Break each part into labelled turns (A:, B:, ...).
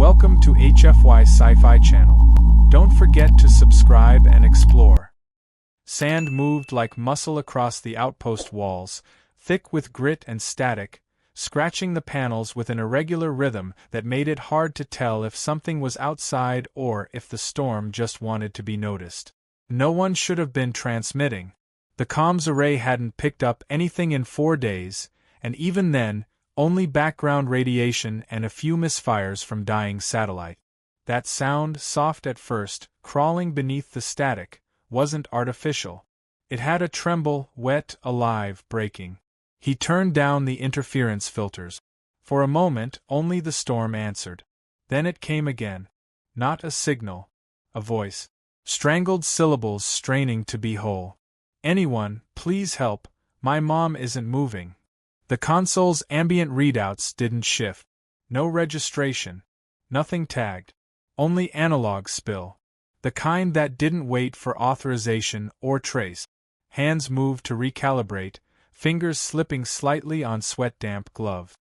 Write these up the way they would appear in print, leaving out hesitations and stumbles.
A: Welcome to HFY Sci-fi channel. Don't forget to subscribe and explore. Sand moved like muscle across the outpost walls, thick with grit and static, scratching the panels with an irregular rhythm that made it hard to tell if something was outside or if the storm just wanted to be noticed. No one should have been transmitting. The comms array hadn't picked up anything in 4 days, and even then, only background radiation and a few misfires from dying satellite. That sound, soft at first, crawling beneath the static, wasn't artificial. It had a tremble, wet, alive, breaking. He turned down the interference filters. For a moment, only the storm answered. Then it came again. Not a signal. A voice. Strangled syllables straining to be whole. "Anyone, please help, my mom isn't moving." The console's ambient readouts didn't shift. No registration. Nothing tagged. Only analog spill. The kind that didn't wait for authorization or trace. Hands moved to recalibrate, fingers slipping slightly on sweat-damp gloves.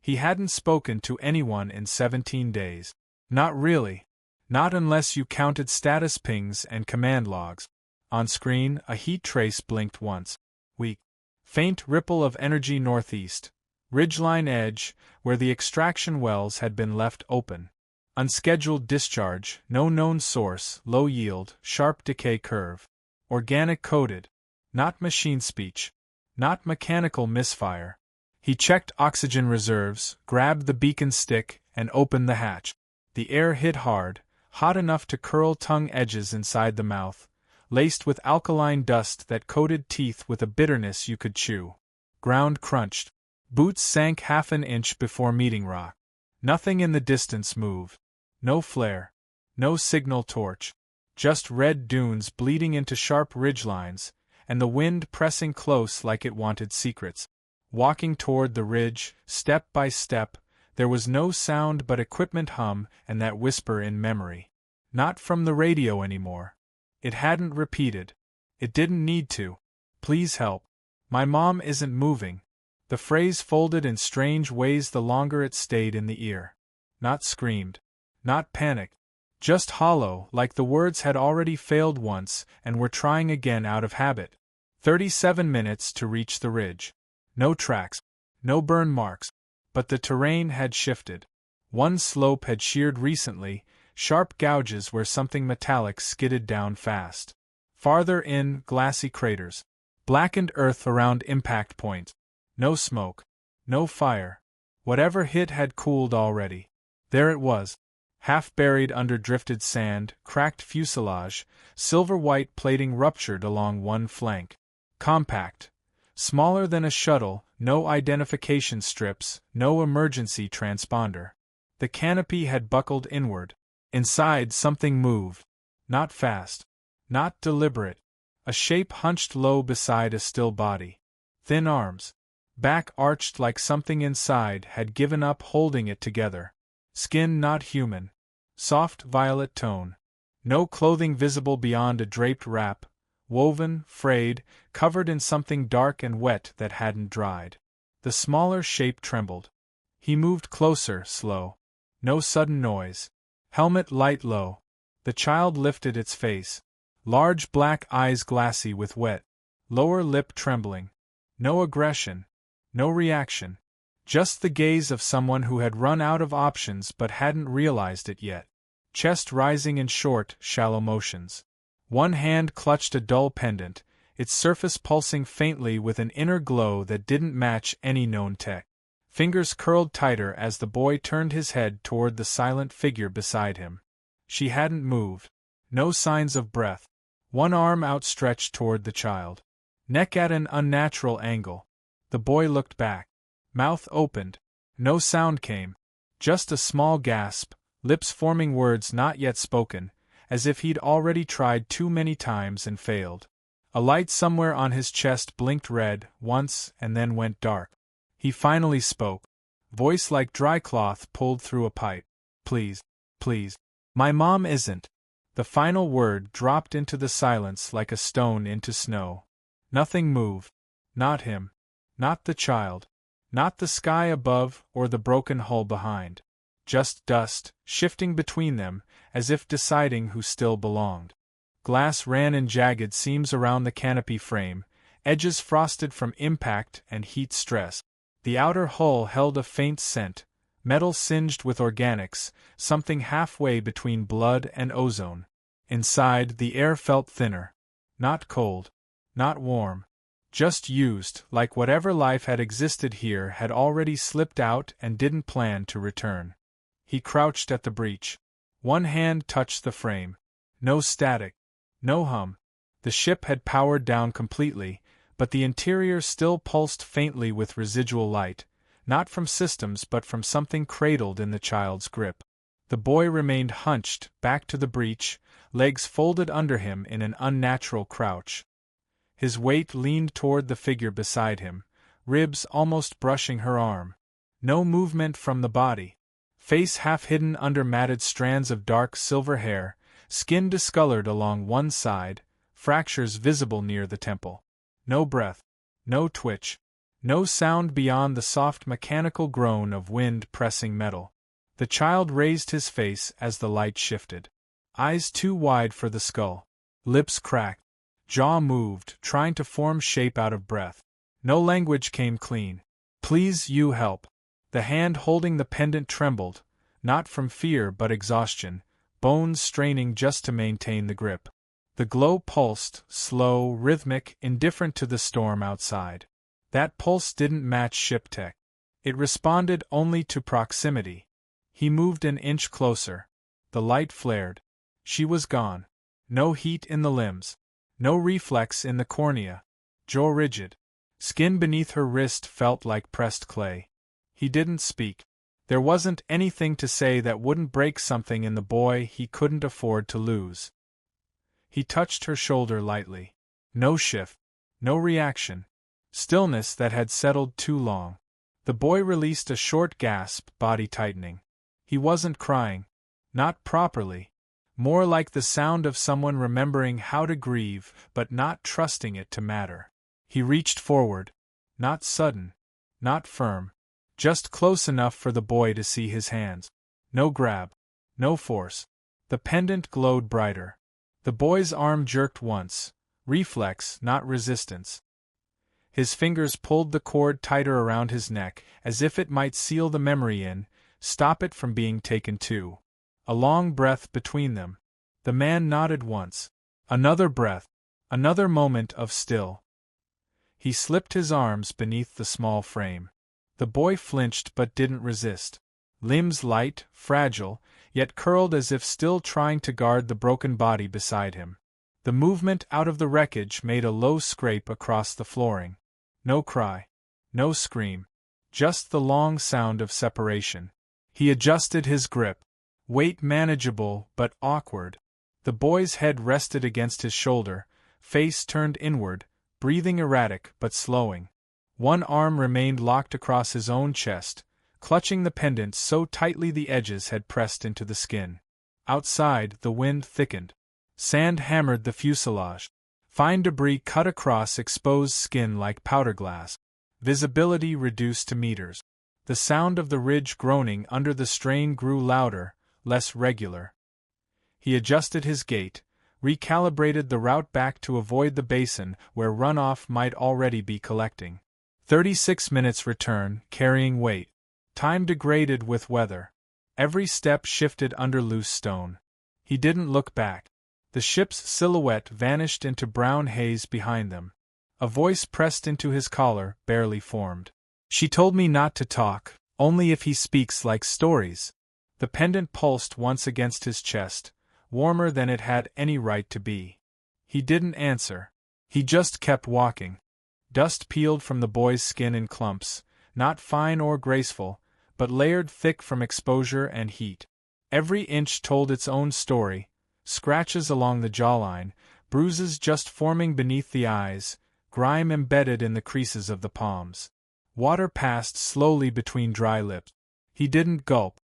A: He hadn't spoken to anyone in 17 days. Not really. Not unless you counted status pings and command logs. On screen, a heat trace blinked once. Weak. Faint ripple of energy northeast. Ridgeline edge, where the extraction wells had been left open. Unscheduled discharge, no known source, low yield, sharp decay curve. Organic coded. Not machine speech. Not mechanical misfire. He checked oxygen reserves, grabbed the beacon stick, and opened the hatch. The air hit hard, hot enough to curl tongue edges inside the mouth, laced with alkaline dust that coated teeth with a bitterness you could chew. Ground crunched. Boots sank half an inch before meeting rock. Nothing in the distance moved. No flare. No signal torch. Just red dunes bleeding into sharp ridgelines, and the wind pressing close like it wanted secrets. Walking toward the ridge, step by step, there was no sound but equipment hum and that whisper in memory. Not from the radio anymore. It hadn't repeated. It didn't need to. "Please help. My mom isn't moving." The phrase folded in strange ways the longer it stayed in the ear. Not screamed. Not panicked. Just hollow, like the words had already failed once and were trying again out of habit. 37 minutes to reach the ridge. No tracks. No burn marks. But the terrain had shifted. One slope had sheared recently, sharp gouges where something metallic skidded down fast. Farther in, glassy craters. Blackened earth around impact points. No smoke. No fire. Whatever hit had cooled already. There it was. Half buried under drifted sand, cracked fuselage, silver-white plating ruptured along one flank. Compact. Smaller than a shuttle, no identification strips, no emergency transponder. The canopy had buckled inward. Inside something moved. Not fast. Not deliberate. A shape hunched low beside a still body. Thin arms. Back arched like something inside had given up holding it together. Skin not human. Soft violet tone. No clothing visible beyond a draped wrap, woven, frayed, covered in something dark and wet that hadn't dried. The smaller shape trembled. He moved closer, slow. No sudden noise. Helmet light low. The child lifted its face. Large black eyes glassy with wet. Lower lip trembling. No aggression. No reaction. Just the gaze of someone who had run out of options but hadn't realized it yet. Chest rising in short, shallow motions. One hand clutched a dull pendant, its surface pulsing faintly with an inner glow that didn't match any known tech. Fingers curled tighter as the boy turned his head toward the silent figure beside him. She hadn't moved. No signs of breath. One arm outstretched toward the child. Neck at an unnatural angle. The boy looked back. Mouth opened. No sound came. Just a small gasp, lips forming words not yet spoken, as if he'd already tried too many times and failed. A light somewhere on his chest blinked red, once, and then went dark. He finally spoke. Voice like dry cloth pulled through a pipe. "Please, please. My mom isn't." The final word dropped into the silence like a stone into snow. Nothing moved. Not him. Not the child. Not the sky above or the broken hull behind. just dust, shifting between them, as if deciding who still belonged. Glass ran in jagged seams around the canopy frame, edges frosted from impact and heat stress. The outer hull held a faint scent, metal singed with organics, something halfway between blood and ozone. Inside, the air felt thinner. Not cold. Not warm. Just used, like whatever life had existed here had already slipped out and didn't plan to return. He crouched at the breech. One hand touched the frame. No static. No hum. The ship had powered down completely, but the interior still pulsed faintly with residual light, not from systems but from something cradled in the child's grip. The boy remained hunched, back to the breech, legs folded under him in an unnatural crouch. His weight leaned toward the figure beside him, ribs almost brushing her arm. No movement from the body. Face half hidden under matted strands of dark silver hair, skin discolored along one side, fractures visible near the temple. No breath. No twitch. No sound beyond the soft mechanical groan of wind pressing metal. The child raised his face as the light shifted. Eyes too wide for the skull. Lips cracked. Jaw moved, trying to form shape out of breath. No language came clean. "Please, you help." The hand holding the pendant trembled, not from fear but exhaustion, bones straining just to maintain the grip. The glow pulsed, slow, rhythmic, indifferent to the storm outside. That pulse didn't match ship tech. It responded only to proximity. He moved an inch closer. The light flared. She was gone. No heat in the limbs. No reflex in the cornea. Jaw rigid. Skin beneath her wrist felt like pressed clay. He didn't speak. There wasn't anything to say that wouldn't break something in the boy he couldn't afford to lose. He touched her shoulder lightly. No shift. No reaction. Stillness that had settled too long. The boy released a short gasp, body tightening. He wasn't crying. Not properly. More like the sound of someone remembering how to grieve, but not trusting it to matter. He reached forward. Not sudden. Not firm. Just close enough for the boy to see his hands. No grab. No force. The pendant glowed brighter. The boy's arm jerked once. Reflex, not resistance. His fingers pulled the cord tighter around his neck, as if it might seal the memory in, stop it from being taken too. A long breath between them. The man nodded once. Another breath. Another moment of still. He slipped his arms beneath the small frame. The boy flinched but didn't resist. Limbs light, fragile, yet curled as if still trying to guard the broken body beside him. The movement out of the wreckage made a low scrape across the flooring. No cry. No scream. Just the long sound of separation. He adjusted his grip. Weight manageable but awkward. The boy's head rested against his shoulder, face turned inward, breathing erratic but slowing. One arm remained locked across his own chest, clutching the pendant so tightly the edges had pressed into the skin. Outside, the wind thickened. Sand hammered the fuselage. Fine debris cut across exposed skin like powder glass. Visibility reduced to meters. The sound of the ridge groaning under the strain grew louder, less regular. He adjusted his gait, recalibrated the route back to avoid the basin where runoff might already be collecting. 36 minutes return, carrying weight. Time degraded with weather. Every step shifted under loose stone. He didn't look back. The ship's silhouette vanished into brown haze behind them. A voice pressed into his collar, barely formed. "She told me not to talk, only if he speaks like stories." The pendant pulsed once against his chest, warmer than it had any right to be. He didn't answer. He just kept walking. Dust peeled from the boy's skin in clumps, not fine or graceful, but layered thick from exposure and heat. Every inch told its own story, scratches along the jawline, bruises just forming beneath the eyes, grime embedded in the creases of the palms. Water passed slowly between dry lips. He didn't gulp.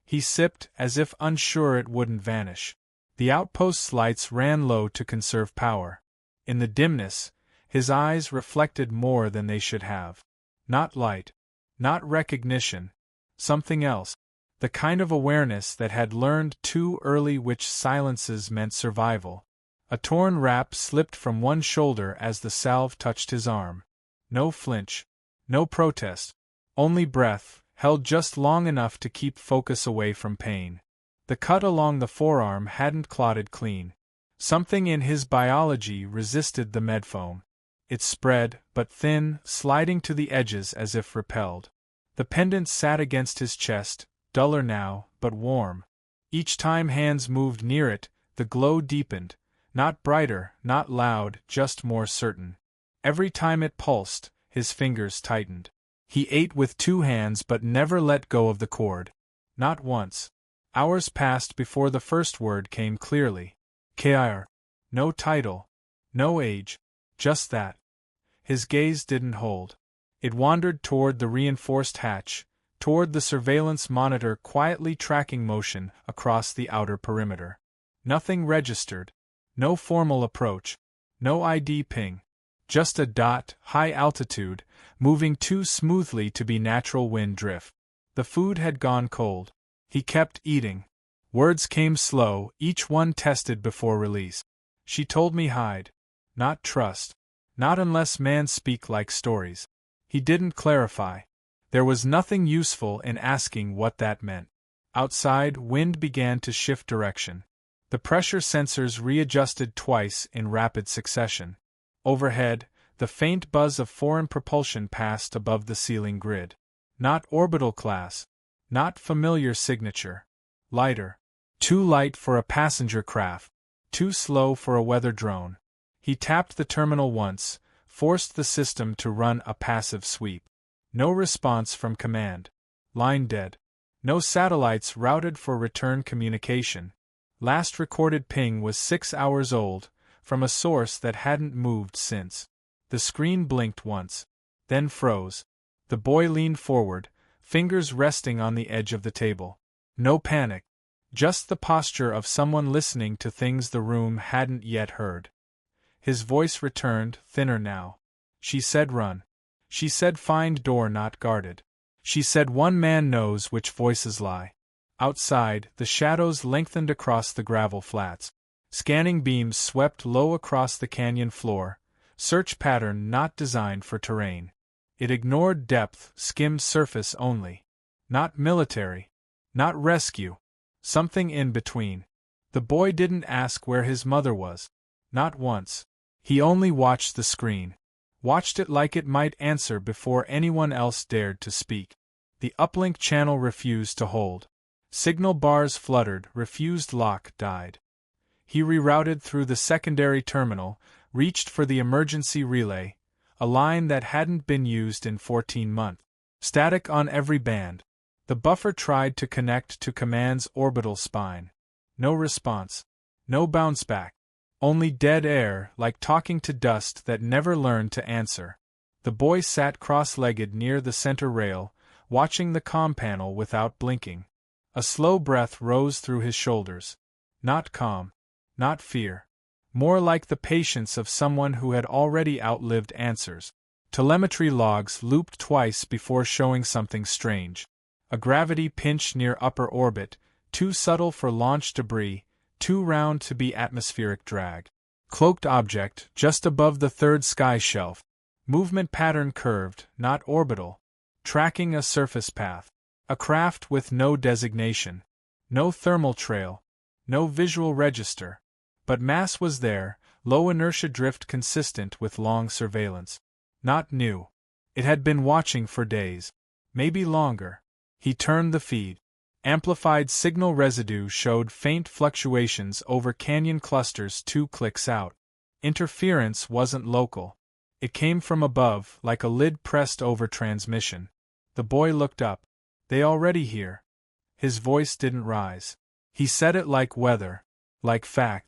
A: He sipped, as if unsure it wouldn't vanish. The outpost's lights ran low to conserve power. In the dimness, his eyes reflected more than they should have. Not light. Not recognition. Something else. The kind of awareness that had learned too early which silences meant survival. A torn wrap slipped from one shoulder as the salve touched his arm. No flinch. No protest. Only breath, held just long enough to keep focus away from pain. The cut along the forearm hadn't clotted clean. Something in his biology resisted the medfoam. It spread, but thin, sliding to the edges as if repelled. The pendant sat against his chest, duller now, but warm. Each time hands moved near it, the glow deepened, not brighter, not loud, just more certain. Every time it pulsed, his fingers tightened. He ate with two hands but never let go of the cord. Not once. Hours passed before the first word came clearly. Kr. No title. No age. Just that. His gaze didn't hold. It wandered toward the reinforced hatch, toward the surveillance monitor quietly tracking motion across the outer perimeter. Nothing registered. No formal approach. No ID ping. Just a dot, high altitude, moving too smoothly to be natural wind drift. The food had gone cold. He kept eating. Words came slow, each one tested before release. She told me hide. Not trust. Not unless man speak like stories. He didn't clarify. There was nothing useful in asking what that meant. Outside, wind began to shift direction. The pressure sensors readjusted twice in rapid succession. Overhead, the faint buzz of foreign propulsion passed above the ceiling grid. Not orbital class. Not familiar signature. Lighter. Too light for a passenger craft. Too slow for a weather drone. He tapped the terminal once, forced the system to run a passive sweep. No response from command. Line dead. No satellites routed for return communication. Last recorded ping was 6 hours old, from a source that hadn't moved since. The screen blinked once, then froze. The boy leaned forward, fingers resting on the edge of the table. No panic. Just the posture of someone listening to things the room hadn't yet heard. His voice returned, thinner now. She said run. She said find door not guarded. She said one man knows which voices lie. Outside, the shadows lengthened across the gravel flats. Scanning beams swept low across the canyon floor, search pattern not designed for terrain. It ignored depth, skimmed surface only. Not military. Not rescue. Something in between. The boy didn't ask where his mother was. Not once. He only watched the screen. Watched it like it might answer before anyone else dared to speak. The uplink channel refused to hold. Signal bars fluttered, refused lock died. He rerouted through the secondary terminal, reached for the emergency relay, a line that hadn't been used in 14 months. Static on every band. The buffer tried to connect to command's orbital spine. No response. No bounce back. Only dead air, like talking to dust that never learned to answer. The boy sat cross-legged near the center rail, watching the comm panel without blinking. A slow breath rose through his shoulders. Not calm. Not fear. More like the patience of someone who had already outlived answers. Telemetry logs looped twice before showing something strange. A gravity pinch near upper orbit, too subtle for launch debris, too round to be atmospheric drag. Cloaked object, just above the third sky shelf. Movement pattern curved, not orbital. Tracking a surface path. A craft with no designation. No thermal trail. No visual register. But mass was there, low inertia drift consistent with long surveillance. Not new. It had been watching for days. Maybe longer. He turned the feed. Amplified signal residue showed faint fluctuations over canyon clusters 2 clicks out. Interference wasn't local. It came from above, like a lid pressed over transmission. The boy looked up. They already here. His voice didn't rise. He said it like weather. Like fact.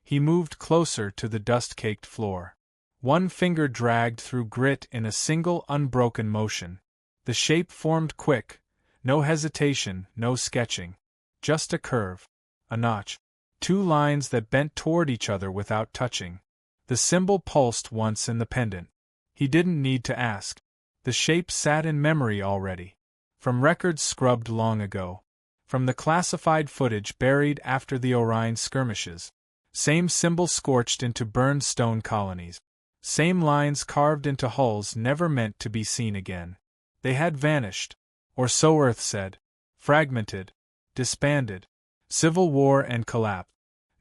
A: He moved closer to the dust-caked floor. One finger dragged through grit in a single unbroken motion. The shape formed quick. No hesitation, no sketching. Just a curve. A notch. 2 lines that bent toward each other without touching. The symbol pulsed once in the pendant. He didn't need to ask. The shape sat in memory already. From records scrubbed long ago. from the classified footage buried after the Orion skirmishes. Same symbol scorched into burned stone colonies. Same lines carved into hulls never meant to be seen again. They had vanished. Or so Earth said. Fragmented. Disbanded. Civil war and collapse.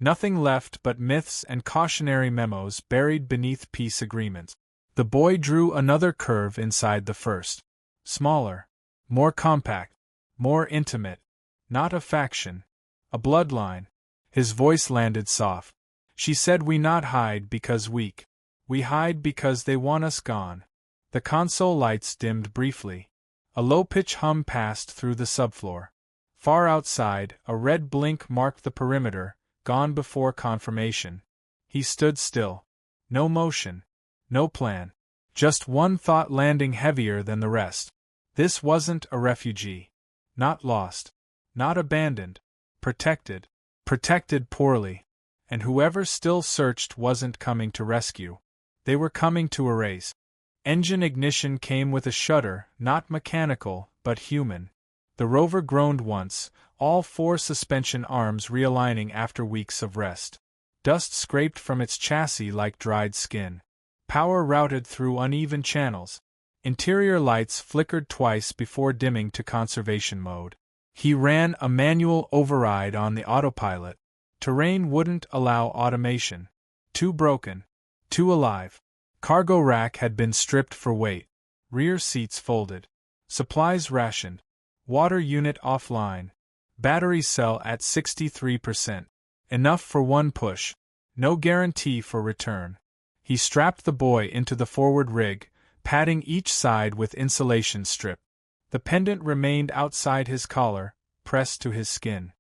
A: Nothing left but myths and cautionary memos buried beneath peace agreements. The boy drew another curve inside the first. Smaller. More compact. More intimate. Not a faction. A bloodline. His voice landed soft. She said we not hide because weak. We hide because they want us gone. The console lights dimmed briefly. A low-pitch hum passed through the subfloor. Far outside, a red blink marked the perimeter, gone before confirmation. He stood still. No motion. No plan. Just one thought landing heavier than the rest. This wasn't a refugee. Not lost. Not abandoned. Protected. Protected poorly. And whoever still searched wasn't coming to rescue. They were coming to erase. Engine ignition came with a shudder, not mechanical, but human. The rover groaned once, all four suspension arms realigning after weeks of rest. Dust scraped from its chassis like dried skin. Power routed through uneven channels. Interior lights flickered twice before dimming to conservation mode. He ran a manual override on the autopilot. Terrain wouldn't allow automation. Too broken. Too alive. Cargo rack had been stripped for weight. Rear seats folded. Supplies rationed. Water unit offline. Battery cell at 63%. Enough for one push. No guarantee for return. He strapped the boy into the forward rig, padding each side with insulation strip. The pendant remained outside his collar, pressed to his skin.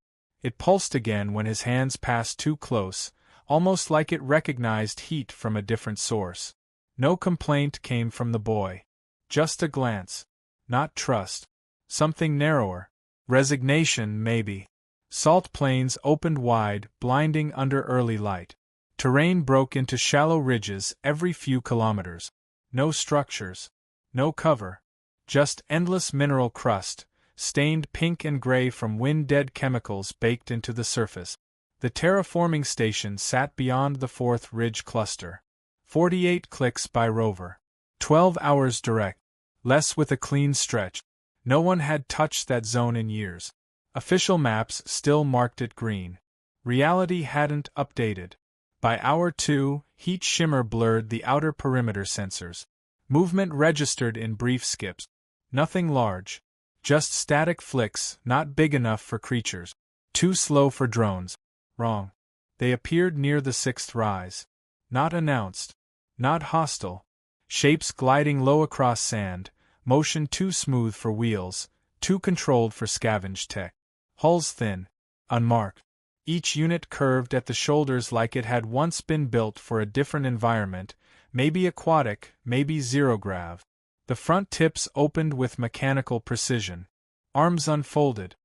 A: It pulsed again when his hands passed too close, almost like it recognized heat from a different source. No complaint came from the boy. Just a glance. Not trust. Something narrower. Resignation, maybe. Salt plains opened wide, blinding under early light. Terrain broke into shallow ridges every few kilometers. No structures. No cover. Just endless mineral crust, stained pink and gray from wind-dead chemicals baked into the surface. The terraforming station sat beyond the fourth ridge cluster. 48 clicks by rover. 12 hours direct. Less with a clean stretch. No one had touched that zone in years. Official maps still marked it green. Reality hadn't updated. By hour 2, heat shimmer blurred the outer perimeter sensors. Movement registered in brief skips. Nothing large. Just static flicks, not big enough for creatures. Too slow for drones. Wrong. They appeared near the sixth rise. Not announced. Not hostile. Shapes gliding low across sand, motion too smooth for wheels, too controlled for scavenged tech. Hulls thin. Unmarked. Each unit curved at the shoulders like it had once been built for a different environment, maybe aquatic, maybe zero-grav. The front tips opened with mechanical precision. Arms unfolded.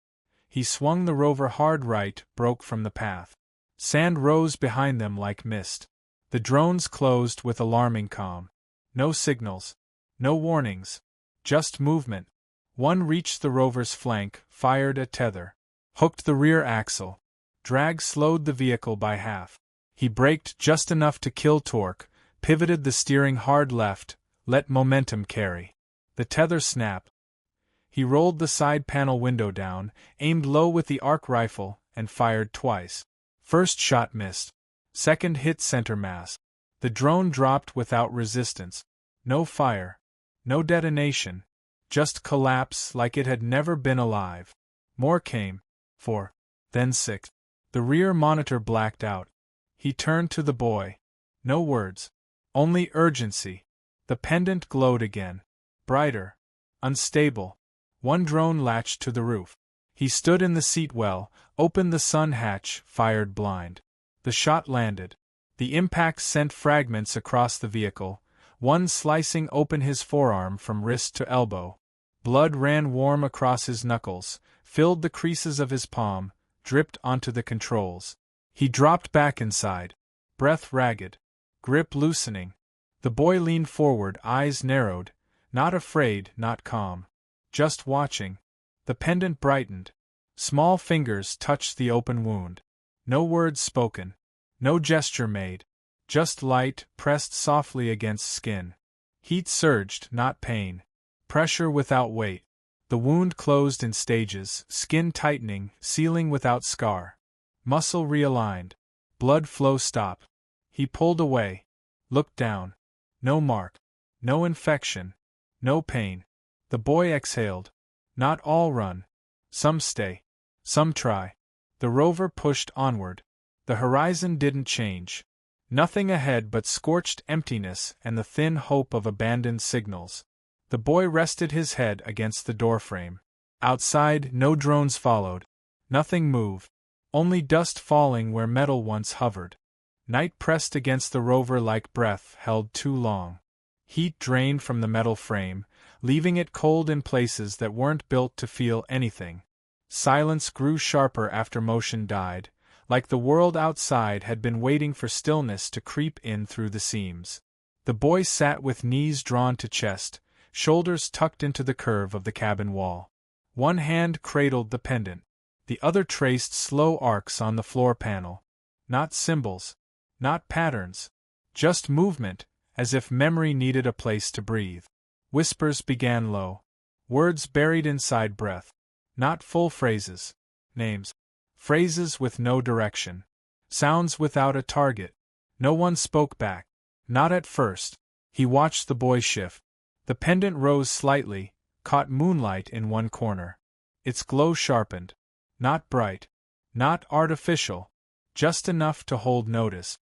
A: He swung the rover hard right, broke from the path. Sand rose behind them like mist. The drones closed with alarming calm. No signals. No warnings. Just movement. One reached the rover's flank, fired a tether. Hooked the rear axle. Drag slowed the vehicle by half. He braked just enough to kill torque, pivoted the steering hard left, let momentum carry. The tether snapped. He rolled the side panel window down, aimed low with the arc rifle, and fired twice. First shot missed. Second hit center mass. The drone dropped without resistance. No fire. No detonation. Just collapse like it had never been alive. More came. 4. Then 6. The rear monitor blacked out. He turned to the boy. No words. Only urgency. The pendant glowed again. Brighter. Unstable. One drone latched to the roof. He stood in the seat well, opened the sun hatch, fired blind. The shot landed. The impact sent fragments across the vehicle, one slicing open his forearm from wrist to elbow. Blood ran warm across his knuckles, filled the creases of his palm, dripped onto the controls. He dropped back inside. Breath ragged. Grip loosening. The boy leaned forward, eyes narrowed, not afraid, not calm. Just watching. The pendant brightened. Small fingers touched the open wound. No words spoken. No gesture made. Just light, pressed softly against skin. Heat surged, not pain. Pressure without weight. The wound closed in stages, skin tightening, sealing without scar. Muscle realigned. Blood flow stopped. He pulled away. Looked down. No mark. No infection. No pain. The boy exhaled. Not all run. Some stay. Some try. The rover pushed onward. The horizon didn't change. Nothing ahead but scorched emptiness and the thin hope of abandoned signals. The boy rested his head against the doorframe. Outside, no drones followed. Nothing moved. Only dust falling where metal once hovered. Night pressed against the rover like breath held too long. Heat drained from the metal frame, leaving it cold in places that weren't built to feel anything. Silence grew sharper after motion died, like the world outside had been waiting for stillness to creep in through the seams. The boy sat with knees drawn to chest, shoulders tucked into the curve of the cabin wall. One hand cradled the pendant. The other traced slow arcs on the floor panel. Not symbols. Not patterns. Just movement, as if memory needed a place to breathe. Whispers began low. Words buried inside breath. Not full phrases. Names. Phrases with no direction. Sounds without a target. No one spoke back. Not at first. He watched the boy shift. The pendant rose slightly, caught moonlight in one corner. Its glow sharpened. Not bright. Not artificial. Just enough to hold notice.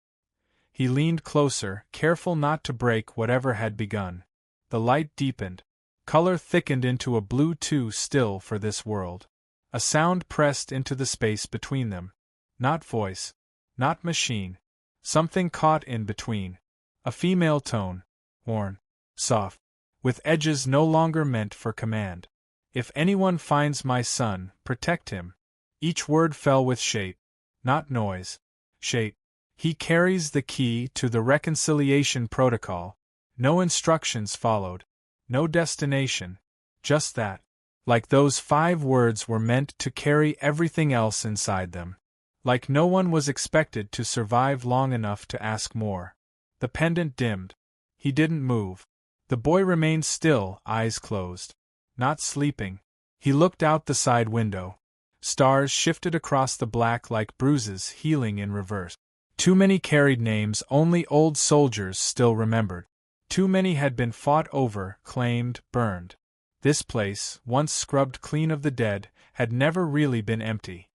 A: He leaned closer, careful not to break whatever had begun. The light deepened. Color thickened into a blue too still for this world. A sound pressed into the space between them. Not voice. Not machine. Something caught in between. A female tone. Worn. Soft. With edges no longer meant for command. If anyone finds my son, protect him. Each word fell with shape. Not noise. Shape. He carries the key to the reconciliation protocol. No instructions followed. No destination. Just that. Like those 5 words were meant to carry everything else inside them. Like no one was expected to survive long enough to ask more. The pendant dimmed. He didn't move. The boy remained still, eyes closed. Not sleeping. He looked out the side window. Stars shifted across the black like bruises healing in reverse. Too many carried names only old soldiers still remembered. Too many had been fought over, claimed, burned. This place, once scrubbed clean of the dead, had never really been empty.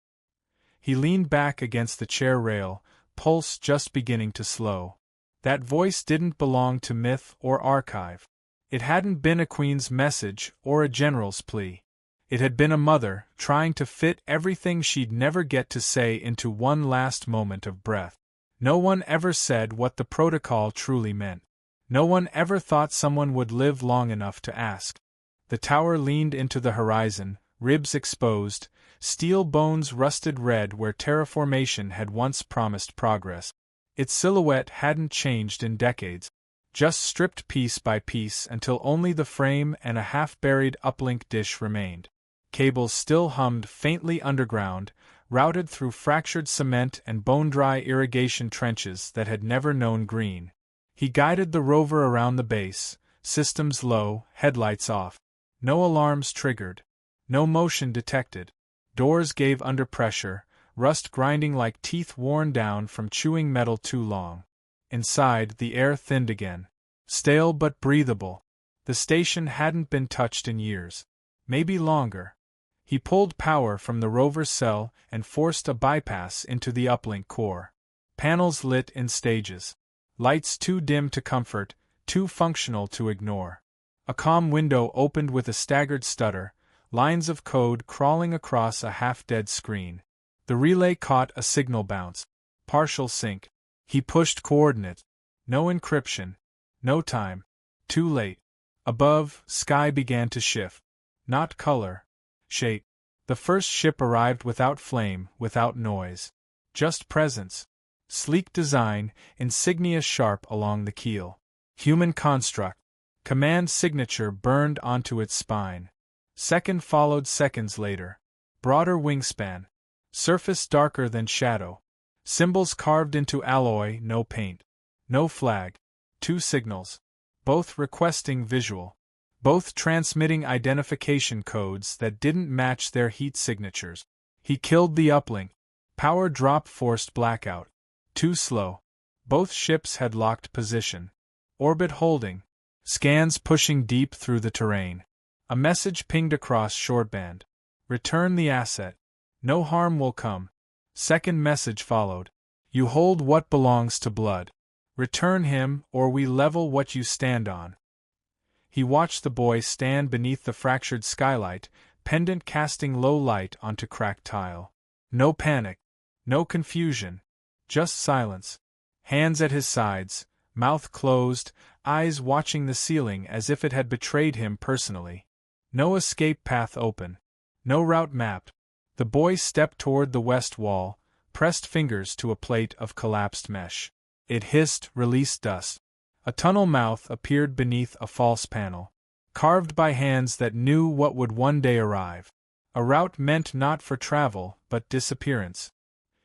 A: He leaned back against the chair rail, pulse just beginning to slow. That voice didn't belong to myth or archive. It hadn't been a queen's message or a general's plea. It had been a mother, trying to fit everything she'd never get to say into one last moment of breath. No one ever said what the protocol truly meant. No one ever thought someone would live long enough to ask. The tower leaned into the horizon, ribs exposed, steel bones rusted red where terraformation had once promised progress. Its silhouette hadn't changed in decades, just stripped piece by piece until only the frame and a half-buried uplink dish remained. Cables still hummed faintly underground, routed through fractured cement and bone-dry irrigation trenches that had never known green. He guided the rover around the base, systems low, headlights off. No alarms triggered. No motion detected. Doors gave under pressure, rust grinding like teeth worn down from chewing metal too long. Inside, the air thinned again. Stale but breathable. The station hadn't been touched in years. Maybe longer. He pulled power from the rover's cell and forced a bypass into the uplink core. Panels lit in stages. Lights too dim to comfort, too functional to ignore. A comm window opened with a staggered stutter, lines of code crawling across a half-dead screen. The relay caught a signal bounce. Partial sync. He pushed coordinates. No encryption. No time. Too late. Above, sky began to shift. Not color. Shape. The first ship arrived without flame, without noise. Just presence. Sleek design, insignia sharp along the keel. Human construct. Command signature burned onto its spine. Second followed seconds later. broader wingspan. Surface darker than shadow. Symbols carved into alloy, no paint. No flag. 2 signals. Both requesting visual. Both transmitting identification codes that didn't match their heat signatures. He killed the uplink. Power drop forced blackout. Too slow. Both ships had locked position. Orbit holding. Scans pushing deep through the terrain. A message pinged across shortband. Return the asset. No harm will come. Second message followed. You hold what belongs to blood. Return him, or we level what you stand on. He watched the boy stand beneath the fractured skylight, pendant casting low light onto cracked tile. No panic. No confusion. Just silence. Hands at his sides, mouth closed, eyes watching the ceiling as if it had betrayed him personally. No escape path open. No route mapped. The boy stepped toward the west wall, pressed fingers to a plate of collapsed mesh. It hissed, released dust. A tunnel mouth appeared beneath a false panel, carved by hands that knew what would one day arrive. A route meant not for travel, but disappearance.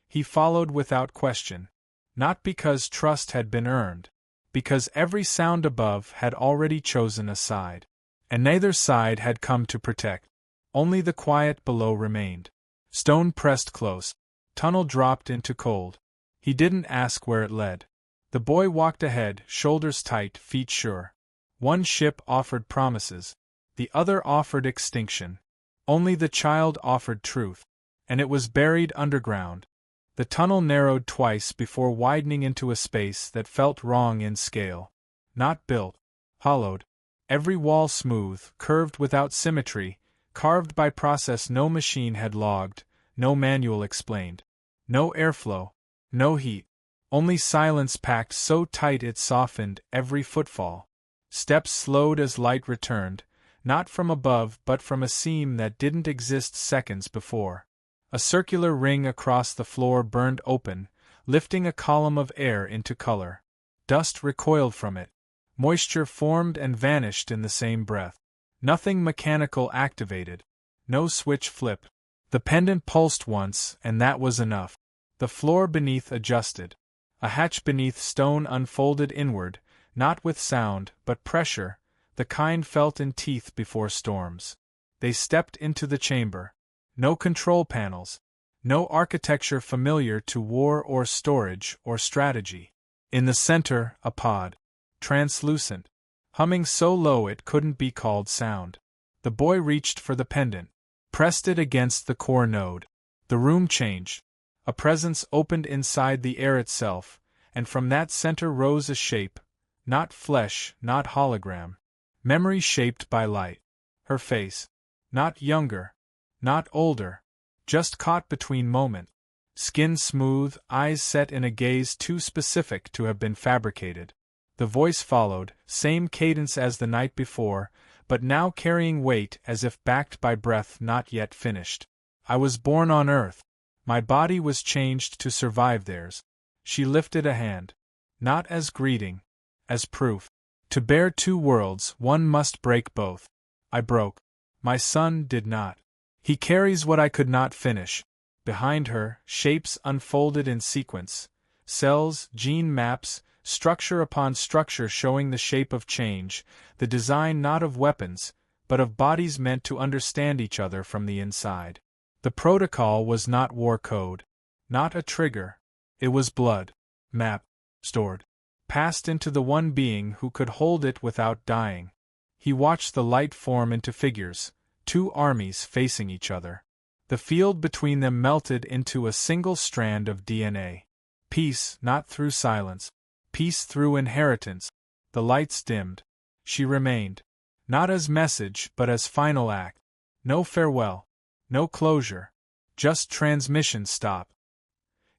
A: He followed without question. Not because trust had been earned, because every sound above had already chosen a side. And neither side had come to protect. Only the quiet below remained. Stone pressed close. Tunnel dropped into cold. He didn't ask where it led. The boy walked ahead, shoulders tight, feet sure. One ship offered promises. The other offered extinction. Only the child offered truth. And it was buried underground. The tunnel narrowed twice before widening into a space that felt wrong in scale. Not built. Hollowed. Every wall smooth, curved without symmetry, carved by process no machine had logged, no manual explained. No airflow. No heat. Only silence packed so tight it softened every footfall. Steps slowed as light returned, not from above but from a seam that didn't exist seconds before. A circular ring across the floor burned open, lifting a column of air into color. Dust recoiled from it. Moisture formed and vanished in the same breath. Nothing mechanical activated. No switch flipped. The pendant pulsed once, and that was enough. The floor beneath adjusted. A hatch beneath stone unfolded inward, not with sound, but pressure, the kind felt in teeth before storms. They stepped into the chamber. No control panels. No architecture familiar to war or storage or strategy. In the center, a pod. Translucent. Humming so low it couldn't be called sound. The boy reached for the pendant. Pressed it against the core node. The room changed. A presence opened inside the air itself, and from that center rose a shape. Not flesh, not hologram. Memory shaped by light. Her face. Not younger. Not older. Just caught between moment. Skin smooth, eyes set in a gaze too specific to have been fabricated. The voice followed, same cadence as the night before, but now carrying weight as if backed by breath not yet finished. I was born on Earth. My body was changed to survive theirs. She lifted a hand. Not as greeting. As proof. To bear 2 worlds, one must break both. I broke. My son did not. He carries what I could not finish. Behind her, shapes unfolded in sequence. Cells, gene maps, structure upon structure showing the shape of change, the design not of weapons, but of bodies meant to understand each other from the inside. The protocol was not war code. Not a trigger. It was blood. Map. Stored. Passed into the one being who could hold it without dying. He watched the light form into figures, 2 armies facing each other. The field between them melted into a single strand of DNA. Peace, not through silence. Peace through inheritance. The lights dimmed. She remained. Not as message, but as final act. No farewell. No closure. Just transmission stop.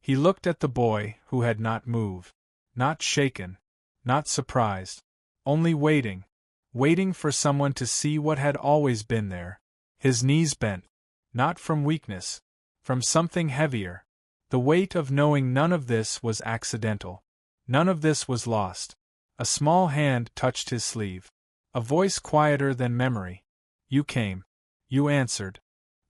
A: He looked at the boy, who had not moved. Not shaken. Not surprised. Only waiting. Waiting for someone to see what had always been there. His knees bent. Not from weakness. From something heavier. The weight of knowing none of this was accidental. None of this was lost. A small hand touched his sleeve. A voice quieter than memory. You came. You answered.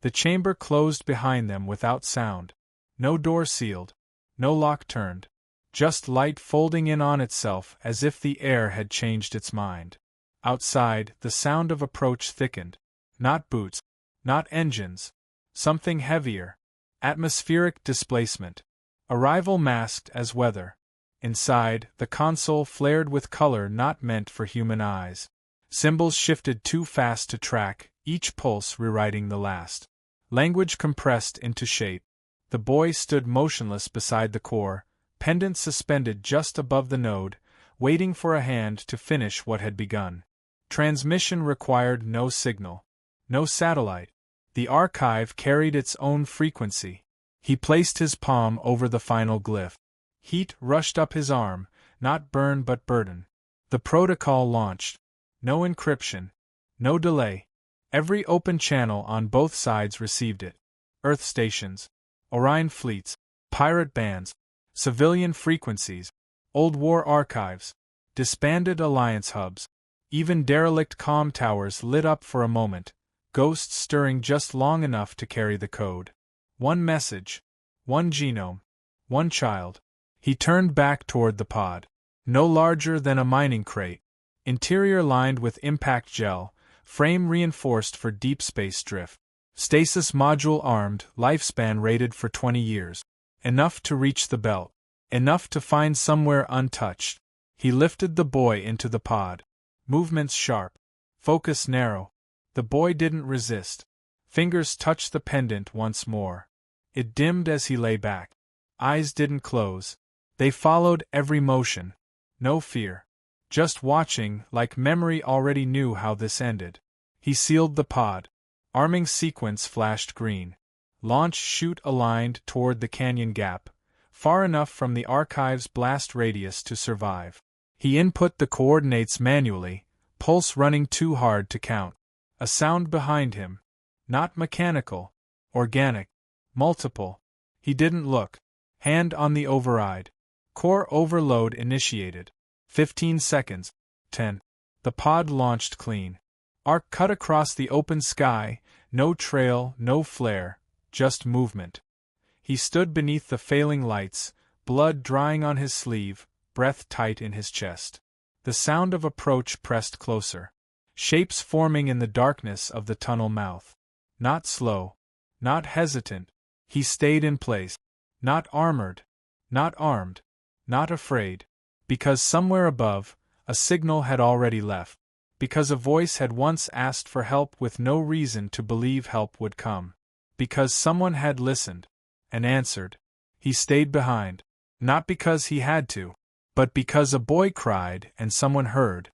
A: The chamber closed behind them without sound. No door sealed. No lock turned. Just light folding in on itself as if the air had changed its mind. Outside, the sound of approach thickened. Not boots. Not engines. Something heavier. Atmospheric displacement. Arrival masked as weather. Inside, the console flared with color not meant for human eyes. Symbols shifted too fast to track, each pulse rewriting the last. Language compressed into shape. The boy stood motionless beside the core, pendant suspended just above the node, waiting for a hand to finish what had begun. Transmission required no signal. No satellite. The archive carried its own frequency. He placed his palm over the final glyph. Heat rushed up his arm, not burn but burden. The protocol launched. No encryption. No delay. Every open channel on both sides received it. Earth stations. Orion fleets. Pirate bands. Civilian frequencies. Old war archives. Disbanded alliance hubs. Even derelict comm towers lit up for a moment, ghosts stirring just long enough to carry the code. One message. One genome. One child. He turned back toward the pod. No larger than a mining crate. Interior lined with impact gel, frame reinforced for deep space drift. Stasis module armed, lifespan rated for 20 years. Enough to reach the belt. Enough to find somewhere untouched. He lifted the boy into the pod. Movements sharp. Focus narrow. The boy didn't resist. Fingers touched the pendant once more. It dimmed as he lay back. Eyes didn't close. They followed every motion. No fear. Just watching, like memory already knew how this ended. He sealed the pod. Arming sequence flashed green. Launch chute aligned toward the canyon gap, far enough from the archive's blast radius to survive. He input the coordinates manually, pulse running too hard to count. A sound behind him. Not mechanical. Organic. Multiple. He didn't look. Hand on the override. Core overload initiated. 15 seconds. 10. The pod launched clean. Arc cut across the open sky, no trail, no flare, just movement. He stood beneath the failing lights, blood drying on his sleeve, breath tight in his chest. The sound of approach pressed closer. Shapes forming in the darkness of the tunnel mouth. Not slow. Not hesitant. He stayed in place. Not armored. Not armed. Not afraid. Because somewhere above, a signal had already left. Because a voice had once asked for help with no reason to believe help would come. Because someone had listened. And answered. He stayed behind. Not because he had to. But because a boy cried and someone heard.